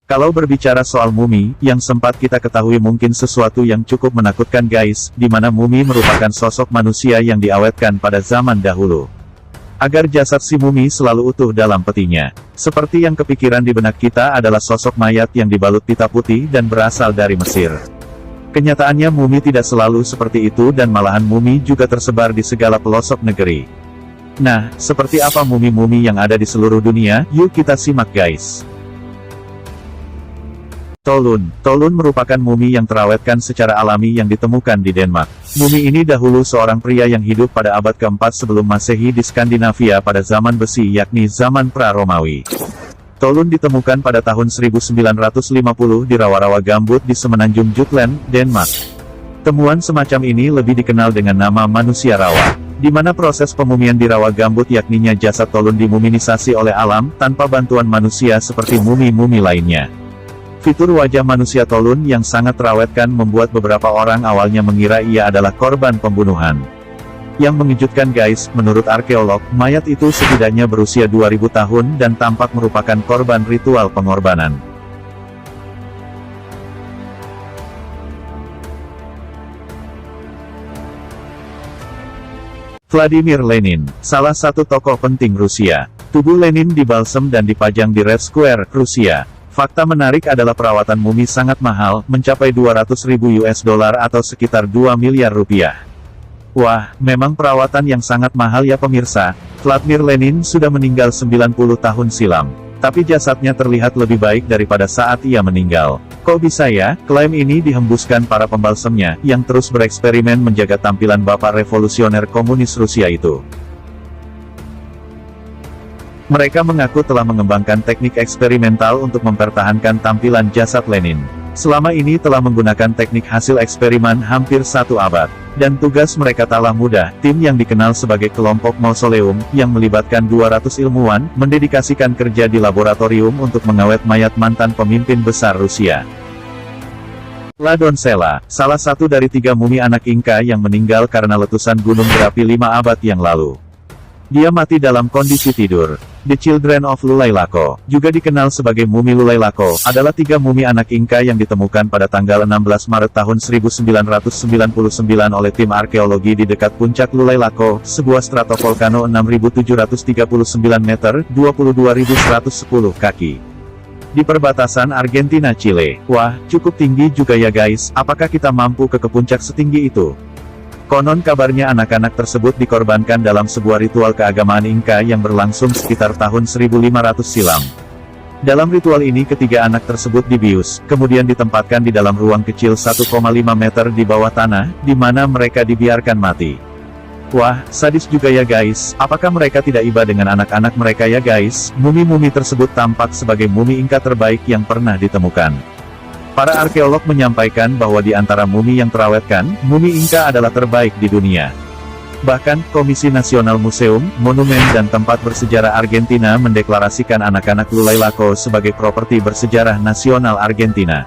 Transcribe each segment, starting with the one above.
Kalau berbicara soal mumi, yang sempat kita ketahui mungkin sesuatu yang cukup menakutkan guys, di mana mumi merupakan sosok manusia yang diawetkan pada zaman dahulu. Agar jasad si mumi selalu utuh dalam petinya. Seperti yang kepikiran di benak kita adalah sosok mayat yang dibalut pita putih dan berasal dari Mesir. Kenyataannya mumi tidak selalu seperti itu dan malahan mumi juga tersebar di segala pelosok negeri. Nah, seperti apa mumi-mumi yang ada di seluruh dunia? Yuk kita simak guys. Tolun merupakan mumi yang terawetkan secara alami yang ditemukan di Denmark. Mumi ini dahulu seorang pria yang hidup pada abad keempat sebelum Masehi di Skandinavia pada zaman besi yakni zaman pra-Romawi. Tolun ditemukan pada tahun 1950 di rawa-rawa gambut di semenanjung Jutland, Denmark. Temuan semacam ini lebih dikenal dengan nama manusia rawa, di mana proses pemumian di rawa gambut yakninya jasad Tolun dimuminisasi oleh alam, tanpa bantuan manusia seperti mumi-mumi lainnya. Fitur wajah manusia Tolun yang sangat terawetkan membuat beberapa orang awalnya mengira ia adalah korban pembunuhan. Yang mengejutkan guys, menurut arkeolog, mayat itu setidaknya berusia 2000 tahun dan tampak merupakan korban ritual pengorbanan. Vladimir Lenin, salah satu tokoh penting Rusia. Tubuh Lenin dibalsem dan dipajang di Red Square, Rusia. Fakta menarik adalah perawatan mumi sangat mahal, mencapai 200.000 US dollar atau sekitar 2 miliar rupiah. Wah, memang perawatan yang sangat mahal ya pemirsa. Vladimir Lenin sudah meninggal 90 tahun silam. Tapi jasadnya terlihat lebih baik daripada saat ia meninggal. Kok bisa ya? Klaim ini dihembuskan para pembalsemnya, yang terus bereksperimen menjaga tampilan bapak revolusioner komunis Rusia itu. Mereka mengaku telah mengembangkan teknik eksperimental untuk mempertahankan tampilan jasad Lenin. Selama ini telah menggunakan teknik hasil eksperimen hampir 1 abad. Dan tugas mereka taklah mudah. Tim yang dikenal sebagai kelompok Mausoleum, yang melibatkan 200 ilmuwan, mendedikasikan kerja di laboratorium untuk mengawet mayat mantan pemimpin besar Rusia. La Doncella, salah satu dari 3 mumi anak Inka yang meninggal karena letusan gunung berapi 5 abad yang lalu. Dia mati dalam kondisi tidur. The Children of Lulaylako, juga dikenal sebagai mumi Lulaylako, adalah 3 mumi anak Inka yang ditemukan pada tanggal 16 Maret tahun 1999 oleh tim arkeologi di dekat puncak Lulaylako, sebuah stratovolcano 6.739 meter, 22.110 kaki. Di perbatasan Argentina-Chile. Wah, cukup tinggi juga ya guys, apakah kita mampu ke puncak setinggi itu? Konon kabarnya anak-anak tersebut dikorbankan dalam sebuah ritual keagamaan Inka yang berlangsung sekitar tahun 1500 silam. Dalam ritual ini ketiga anak tersebut dibius, kemudian ditempatkan di dalam ruang kecil 1,5 meter di bawah tanah, di mana mereka dibiarkan mati. Wah, sadis juga ya guys, apakah mereka tidak iba dengan anak-anak mereka ya guys? Mumi-mumi tersebut tampak sebagai mumi Inka terbaik yang pernah ditemukan. Para arkeolog menyampaikan bahwa di antara mumi yang terawetkan, mumi Inka adalah terbaik di dunia. Bahkan, Komisi Nasional Museum, Monumen dan Tempat Bersejarah Argentina mendeklarasikan anak-anak Lulaylako sebagai properti bersejarah nasional Argentina.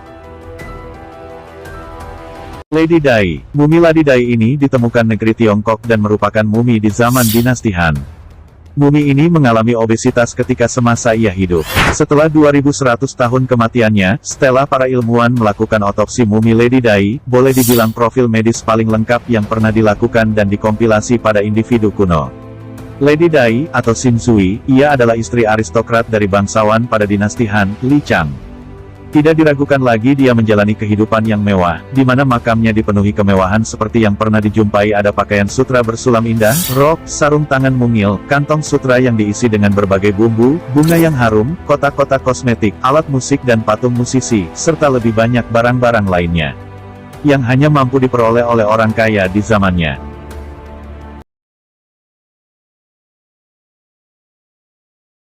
Lady Dai, mumi Lady Dai ini ditemukan negeri Tiongkok dan merupakan mumi di zaman dinasti Han. Mumi ini mengalami obesitas ketika semasa ia hidup. Setelah 2100 tahun kematiannya, setelah para ilmuwan melakukan otopsi mumi Lady Dai, boleh dibilang profil medis paling lengkap yang pernah dilakukan dan dikompilasi pada individu kuno. Lady Dai, atau Xin Zhui, ia adalah istri aristokrat dari bangsawan pada dinasti Han, Li Chang. Tidak diragukan lagi dia menjalani kehidupan yang mewah, di mana makamnya dipenuhi kemewahan seperti yang pernah dijumpai ada pakaian sutra bersulam indah, rok, sarung tangan mungil, kantong sutra yang diisi dengan berbagai bumbu, bunga yang harum, kotak-kotak kosmetik, alat musik dan patung musisi, serta lebih banyak barang-barang lainnya. Yang hanya mampu diperoleh oleh orang kaya di zamannya.